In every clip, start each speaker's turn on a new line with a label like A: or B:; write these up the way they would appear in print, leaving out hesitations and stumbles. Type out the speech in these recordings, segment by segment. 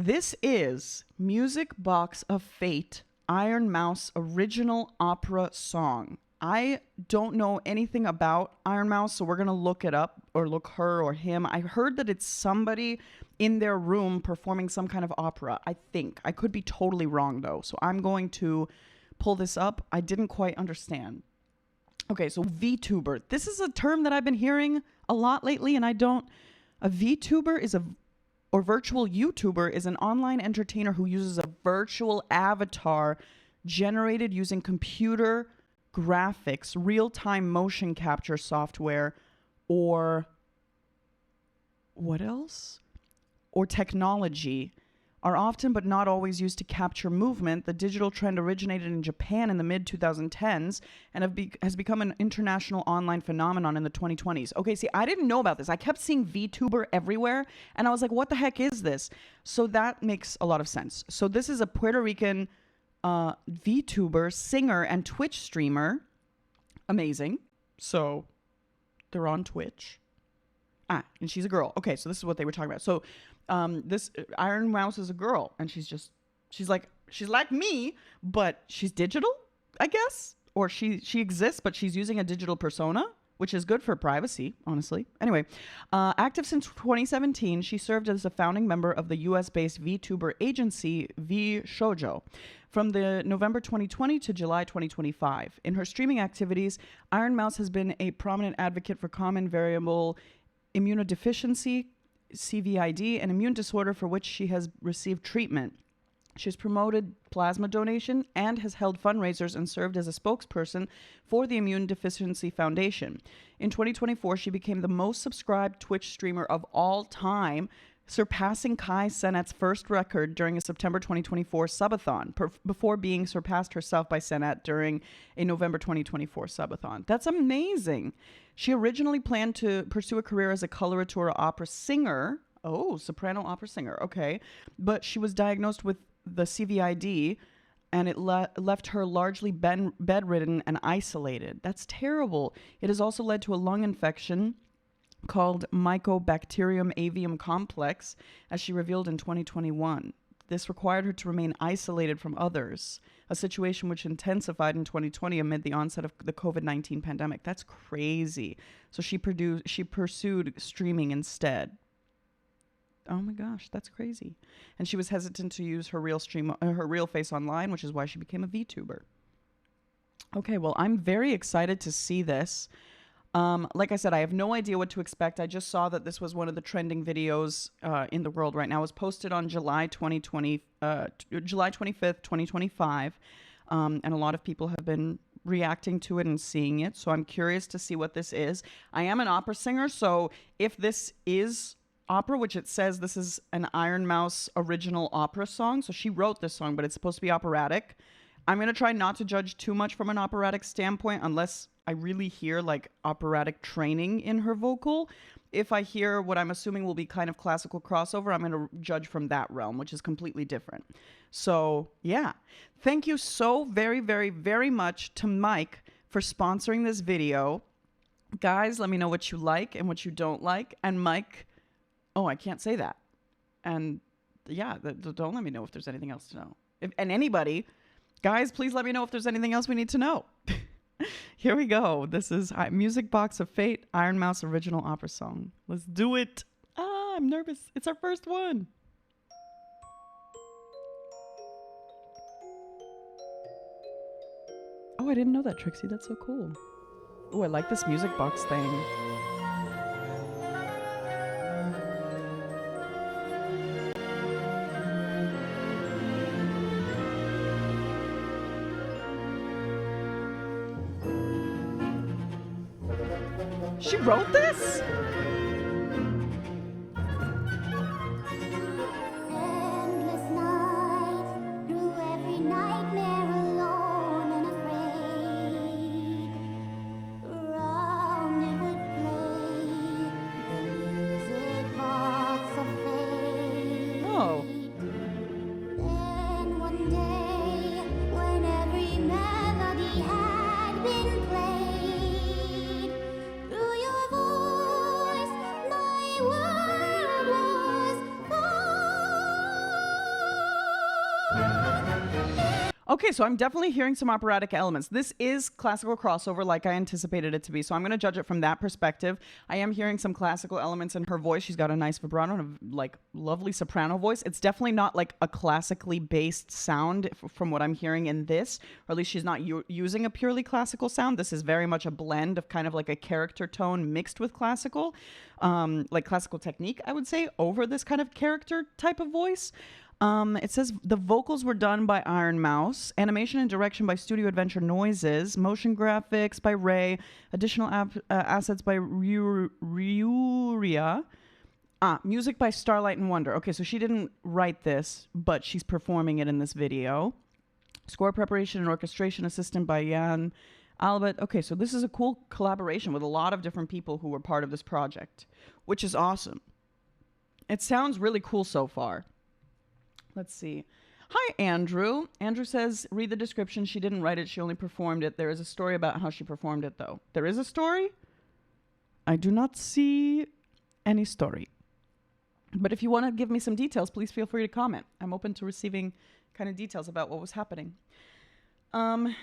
A: This is Music Box of Fate, Ironmouse original opera song. I don't know anything about Ironmouse, so we're going to look it up, or look her or him. I heard that it's somebody in their room performing some kind of opera, I think. I could be totally wrong, though, so I'm going to pull this up. I didn't quite understand. Okay, so VTuber. This is a term that I've been hearing a lot lately, and I don't... A VTuber is or virtual YouTuber is an online entertainer who uses a virtual avatar generated using computer graphics, real-time motion capture software, or what else? Or technology, are often but not always used to capture movement. The digital trend originated in Japan in the mid-2010s and has become an international online phenomenon in the 2020s. Okay, see, I didn't know about this. I kept seeing VTuber everywhere, and I was like, what the heck is this? So that makes a lot of sense. So this is a Puerto Rican VTuber, singer, and Twitch streamer. Amazing. So they're on Twitch. And she's a girl. Okay, so this is what they were talking about. So this Ironmouse is a girl, and she's like me, but she's digital, I guess, or she exists, but she's using a digital persona, which is good for privacy, honestly. Anyway, active since 2017, she served as a founding member of the US-based VTuber agency VShojo from the November 2020 to July 2025. In her streaming activities, Ironmouse has been a prominent advocate for common variable immunodeficiency, CVID, an immune disorder for which she has received treatment. She's promoted plasma donation and has held fundraisers and served as a spokesperson for the Immune Deficiency Foundation. In 2024, she became the most subscribed Twitch streamer of all time, surpassing Kai Cenat's first record during a September 2024 subathon, before being surpassed herself by Cenat during a November 2024 subathon. That's amazing. She originally planned to pursue a career as a coloratura opera singer. Oh, soprano opera singer. Okay. But she was diagnosed with the CVID, and it left her largely bedridden and isolated. That's terrible. It has also led to a lung infection called Mycobacterium avium complex, as she revealed in 2021. This required her to remain isolated from others, a situation which intensified in 2020 amid the onset of the COVID-19 pandemic. That's crazy. So she pursued streaming instead. Oh my gosh, that's crazy. And she was hesitant to use her real face online, which is why she became a VTuber. Okay, well, I'm very excited to see this. Like I said, I have no idea what to expect. I just saw that this was one of the trending videos in the world right now. It was posted on July 25th, 2025. And a lot of people have been reacting to it and seeing it. So I'm curious to see what this is. I am an opera singer, so if this is opera, which it says this is an Ironmouse original opera song. So she wrote this song, but it's supposed to be operatic. I'm going to try not to judge too much from an operatic standpoint unless I really hear like operatic training in her vocal. If I hear what I'm assuming will be kind of classical crossover, I'm going to judge from that realm, which is completely different. So yeah, thank you so very, very, very much to Mike for sponsoring this video. Guys, let me know what you like and what you don't like. And Mike, oh, I can't say that. And yeah, don't let me know if there's anything else to know. And anybody, guys, please let me know if there's anything else we need to know. Here we go. This is Music Box of Fate, Ironmouse original opera song. Let's do it. I'm nervous. It's our first one. Oh, I didn't know that, Trixie. That's so cool. Oh, I like this music box thing. She wrote this?
B: Endless nights, through every nightmare alone and afraid. Around it would play the music box of fate.
A: Oh.
B: Then one day, when every melody had been played, through your voice
A: Okay, so I'm definitely hearing some operatic elements. This is classical crossover like I anticipated it to be. So I'm going to judge it from that perspective. I am hearing some classical elements in her voice. She's got a nice vibrato and a like lovely soprano voice. It's definitely not like a classically based sound from what I'm hearing in this, or at least she's not using a purely classical sound. This is very much a blend of kind of like a character tone mixed with classical, like classical technique, I would say, over this kind of character type of voice. It says the vocals were done by Ironmouse, animation and direction by Studio Adventure Noises, motion graphics by Ray, additional assets by Ryuria, music by Starlight and Wonder. Okay, so she didn't write this, but she's performing it in this video. Score preparation and orchestration assistant by Jan Albert. Okay, so this is a cool collaboration with a lot of different people who were part of this project, which is awesome. It sounds really cool so far. Let's see. Hi, Andrew. Andrew says, read the description. She didn't write it. She only performed it. There is a story about how she performed it, though. There is a story? I do not see any story. But if you want to give me some details, please feel free to comment. I'm open to receiving kind of details about what was happening. Oh,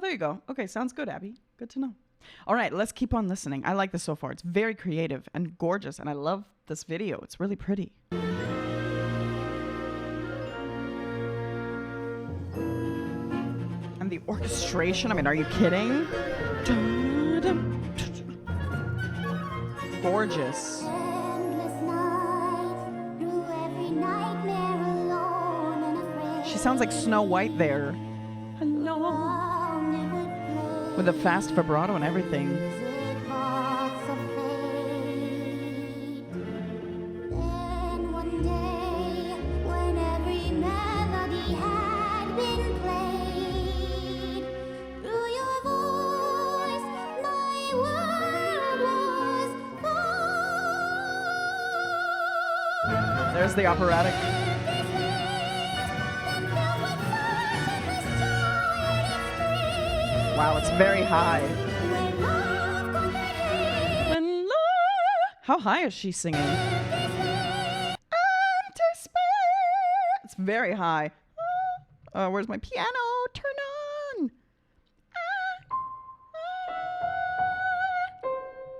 A: there you go. Okay, sounds good, Abby. Good to know. All right, let's keep on listening. I like this so far. It's very creative and gorgeous, and I love this video. It's really pretty. And the orchestration, I mean, are you kidding? Gorgeous.
B: Endless night, through every nightmare alone and afraid.
A: She sounds like Snow White there. Hello.
B: Long it would play.
A: With a fast vibrato and everything.
B: Music box of fate. Then one day, when every melody had been played, through your voice, my world was born.
A: There's the operatic. Wow, it's very high. When love... How high is she singing? Empty space. It's very high. Where's my piano? Turn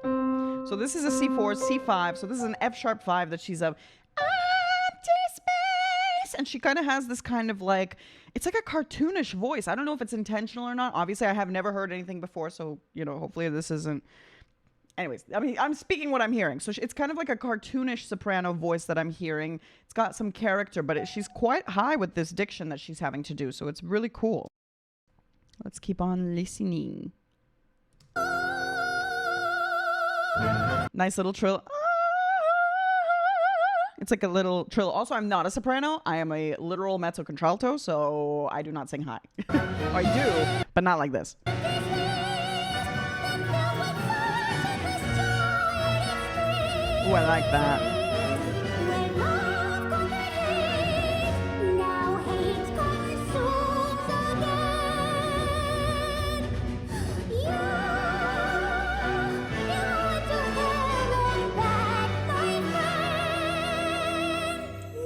A: on. So this is a C4, C5. So this is an F sharp 5 that she's of. Empty space. And she kind of has this kind of like, it's like a cartoonish voice. I don't know if it's intentional or not. Obviously, I have never heard anything before. So, you know, hopefully this isn't. Anyways, I mean, I'm speaking what I'm hearing. So it's kind of like a cartoonish soprano voice that I'm hearing. It's got some character, but she's quite high with this diction that she's having to do. So it's really cool. Let's keep on listening. Nice little trill. It's like a little trill. Also, I'm not a soprano. I am a literal mezzo contralto, so I do not sing high. I do, but not like this. Ooh, I like that.
B: Now hate consumes again. You went to heaven back, my friend.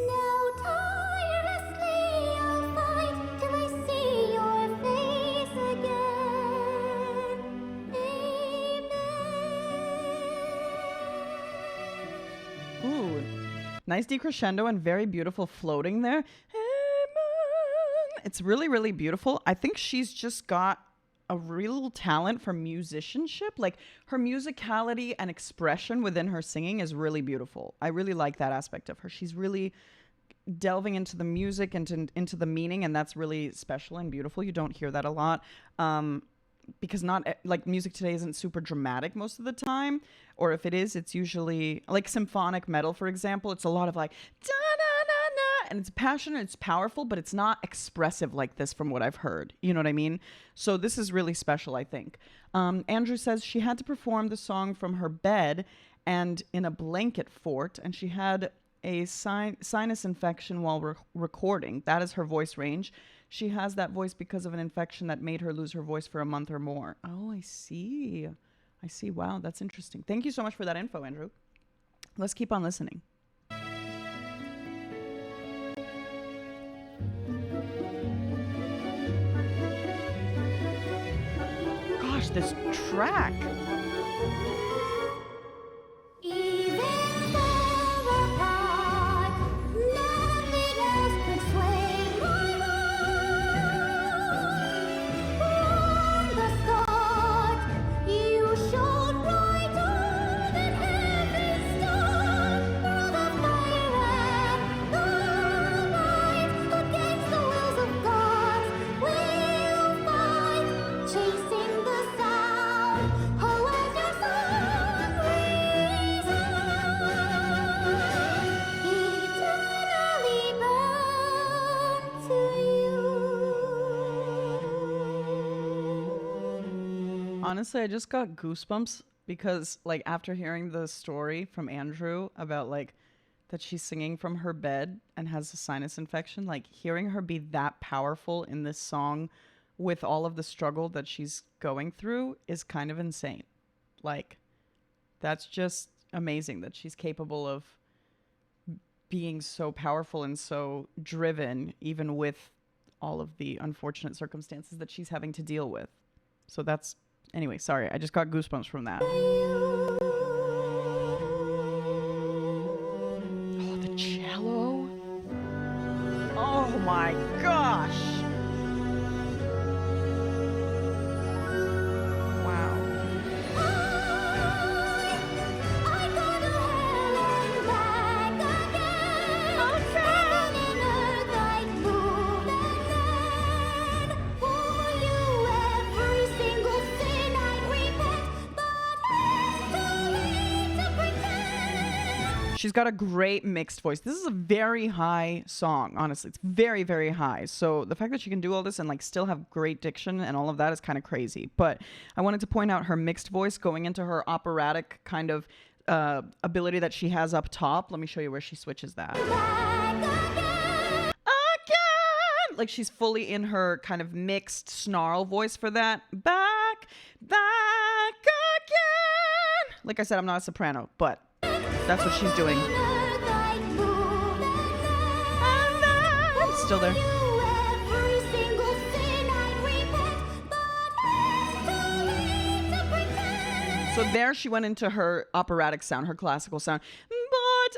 B: Now tirelessly I'll fight till I see your face again. Amen.
A: Ooh, nice decrescendo and very beautiful floating there. Amen. It's really, really beautiful. I think she's just got a real talent for musicianship. Like her musicality and expression within her singing is really beautiful. I really like that aspect of her. She's really delving into the music and into the meaning, and that's really special and beautiful. You don't hear that a lot. Because not like music today isn't super dramatic most of the time, or if it is, it's usually like symphonic metal, for example. It's a lot of like da na na na, and it's passionate, it's powerful, but it's not expressive like this from what I've heard. You know what I mean? So this is really special, I think. Andrew says she had to perform the song from her bed and in a blanket fort, and she had a sinus infection while recording. That is her voice range. She has that voice because of an infection that made her lose her voice for a month or more. Oh, I see. I see. Wow, that's interesting. Thank you so much for that info, Andrew. Let's keep on listening. this track.
B: Even far apart, nothing else could sway my heart. From the start, you shone brighter than every star. Through the fire and the light, against the wills of God, we'll fight, chasing the sound. Oh, as your song rings out, eternally bound to you.
A: Honestly, I just got goosebumps because, like, after hearing the story from Andrew about, like, that she's singing from her bed and has a sinus infection, like, hearing her be that powerful in this song with all of the struggle that she's going through is kind of insane. Like, that's just amazing that she's capable of being so powerful and so driven, even with all of the unfortunate circumstances that she's having to deal with. So that's, anyway, sorry, I just got goosebumps from that. Oh, the cello. Oh my gosh. Wow.
B: I go to hell and back again. Heaven and earth I'd move and then for you every single sin I'd repent, but it's too late to pretend.
A: She's got a great mixed voice. This is a very high song, honestly. It's very, very high. So the fact that she can do all this and like still have great diction and all of that is kind of crazy. But I wanted to point out her mixed voice going into her operatic kind of ability that she has up top. Let me show you where she switches that.
B: Back again.
A: Again! Like she's fully in her kind of mixed snarl voice for that. Back again! Like I said, I'm not a soprano, but that's what she's doing.
B: Earth I'd move and then
A: It's still there.
B: every single sin I'd repent, but it's too late to pretend.
A: So there she went into her operatic sound, her classical sound. But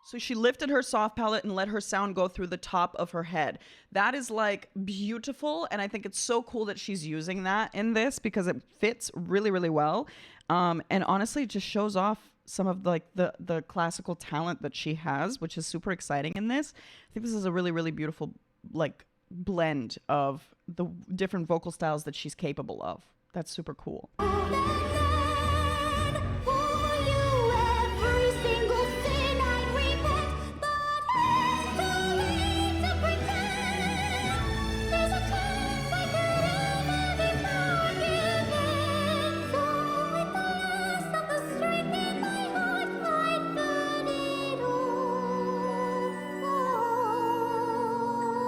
A: so she lifted her soft palate and let her sound go through the top of her head. That is like beautiful, and I think it's so cool that she's using that in this because it fits really, really well. And honestly, it just shows off some of like the classical talent that she has, which is super exciting in this. I think this is a really, really beautiful like blend of the different vocal styles that she's capable of. That's super cool.
B: For you every single sin I'd repent, but it's too late to pretend. There's a chance I could ever be forgiven. So with the last of the strength in my heart, I'd burn it all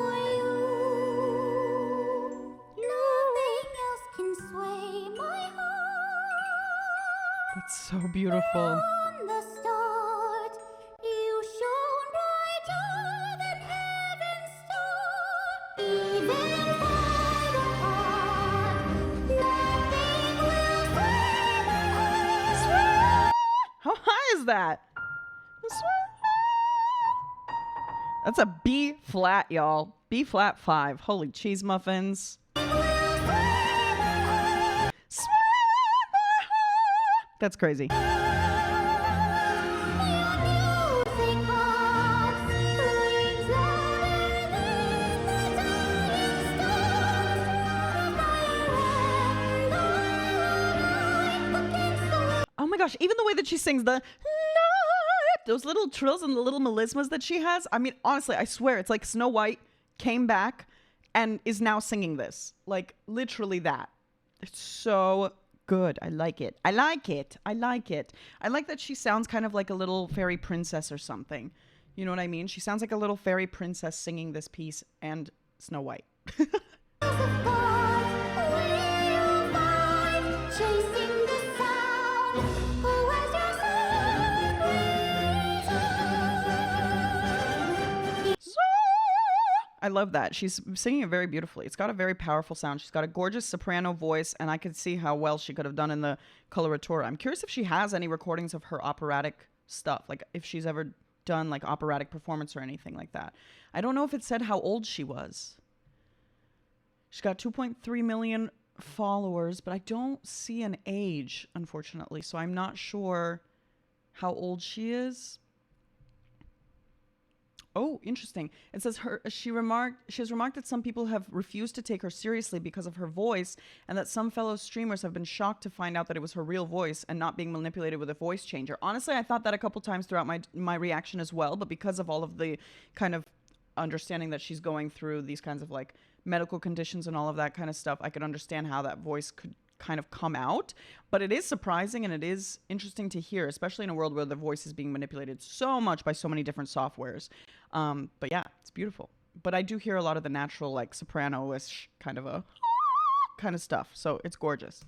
B: for you. Nothing else can sway my heart.
A: That's so beautiful.
B: From the start, you shone brighter than heaven's star. Even far apart, nothing will sway my heart.
A: How high is that? That's a B flat, y'all. B flat 5. Holy cheese muffins. That's crazy.
B: Your music box rings louder than the dying stars. Fire and light against the
A: Oh my gosh, even the way that she sings those little trills and the little melismas that she has. I mean, honestly, I swear it's like Snow White came back and is now singing this. Like literally that. It's so good. I like it. I like it. I like it. I like that she sounds kind of like a little fairy princess or something. You know what I mean? She sounds like a little fairy princess singing this piece and Snow White.
B: wheels of God, we'll fight, chasing the sound. Oh, as your song rings out.
A: I love that. She's singing it very beautifully. It's got a very powerful sound. She's got a gorgeous soprano voice, and I could see how well she could have done in the coloratura. I'm curious if she has any recordings of her operatic stuff, like if she's ever done like operatic performance or anything like that. I don't know if it said how old she was. She's got 2.3 million followers, but I don't see an age, unfortunately. So I'm not sure how old she is. Oh, interesting. It says she has remarked that some people have refused to take her seriously because of her voice, and that some fellow streamers have been shocked to find out that it was her real voice and not being manipulated with a voice changer. Honestly, I thought that a couple times throughout my reaction as well, but because of all of the kind of understanding that she's going through these kinds of like medical conditions and all of that kind of stuff, I could understand how that voice could kind of come out. But it is surprising and it is interesting to hear, especially in a world where the voice is being manipulated so much by so many different softwares. But yeah, it's beautiful. But I do hear a lot of the natural like soprano-ish kind of a kind of stuff, so it's gorgeous.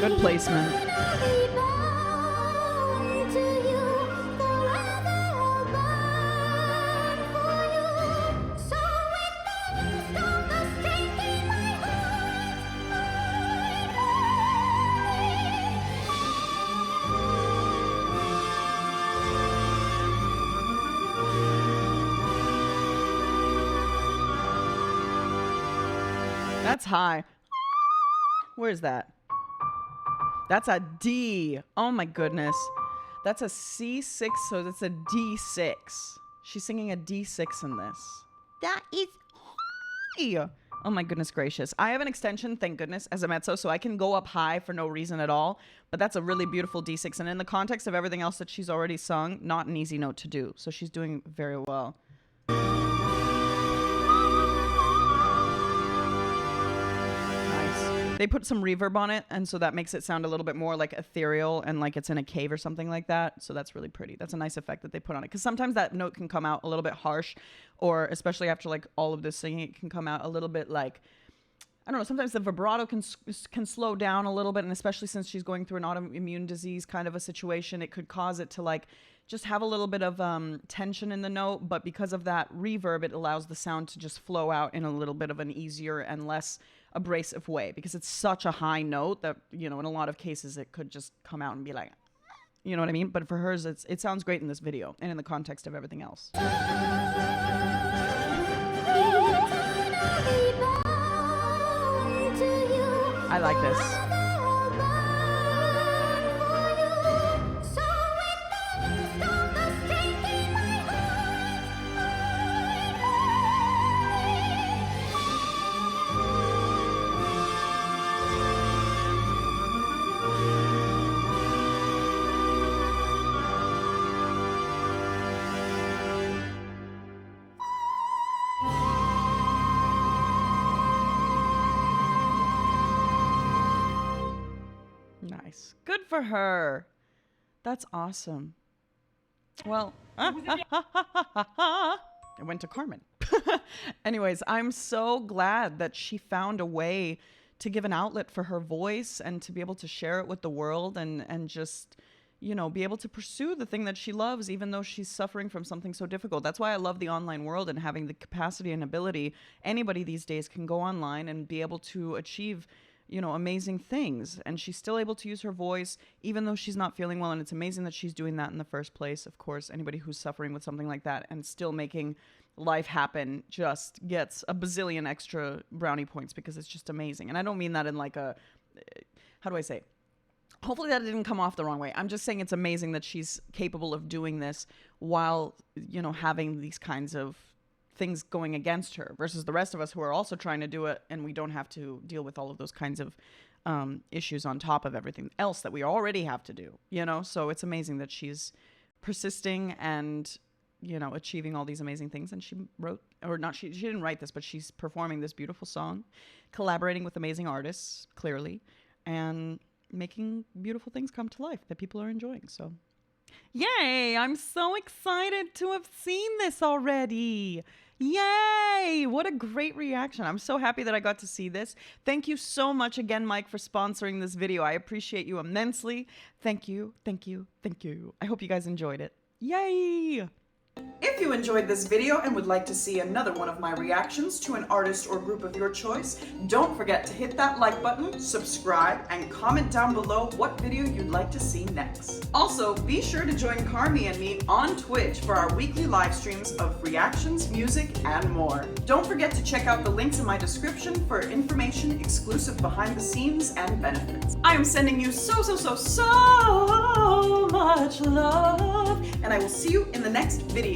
A: Good placement. That's high. Where's that? That's a D. Oh my goodness. That's a C6, so that's a D6. She's singing a D6 in this. That is high. Oh my goodness gracious. I have an extension, thank goodness, as a mezzo, so I can go up high for no reason at all. But that's a really beautiful D6. And in the context of everything else that she's already sung, not an easy note to do. So she's doing very well. They put some reverb on it, and so that makes it sound a little bit more like ethereal and like it's in a cave or something like that. So that's really pretty. That's a nice effect that they put on it. Because sometimes that note can come out a little bit harsh, or especially after like all of this singing, it can come out a little bit like, I don't know, sometimes the vibrato can slow down a little bit, and especially since she's going through an autoimmune disease kind of a situation, it could cause it to like just have a little bit of tension in the note. But because of that reverb, it allows the sound to just flow out in a little bit of an easier and less abrasive way, because it's such a high note that, you know, in a lot of cases it could just come out and be like, you know what I mean? But for hers, it sounds great in this video and in the context of everything else. I like this. Nice. Good for her. That's awesome. Well, it went to Carmen. Anyways, I'm so glad that she found a way to give an outlet for her voice and to be able to share it with the world and just, you know, be able to pursue the thing that she loves, even though she's suffering from something so difficult. That's why I love the online world and having the capacity and ability. Anybody these days can go online and be able to achieve, you know, amazing things. And she's still able to use her voice, even though she's not feeling well. And it's amazing that she's doing that in the first place. Of course, anybody who's suffering with something like that and still making life happen just gets a bazillion extra brownie points, because it's just amazing. And I don't mean that in like a, how do I say? Hopefully that didn't come off the wrong way. I'm just saying it's amazing that she's capable of doing this while, you know, having these kinds of things going against her, versus the rest of us who are also trying to do it, and we don't have to deal with all of those kinds of issues on top of everything else that we already have to do, you know? So it's amazing that she's persisting and, you know, achieving all these amazing things. And she wrote, or not, she didn't write this, but she's performing this beautiful song, collaborating with amazing artists, clearly, and making beautiful things come to life that people are enjoying. So yay, I'm so excited to have seen this already. Yay! What a great reaction. I'm so happy that I got to see this. Thank you so much again, Mike, for sponsoring this video. I appreciate you immensely. Thank you, thank you, thank you. I hope you guys enjoyed it. Yay! If you enjoyed this video and would like to see another one of my reactions to an artist or group of your choice, don't forget to hit that like button, subscribe, and comment down below what video you'd like to see next. Also, be sure to join Carmi and me on Twitch for our weekly live streams of reactions, music, and more. Don't forget to check out the links in my description for information, exclusive behind the scenes, and benefits. I am sending you so much love, and I will see you in the next video.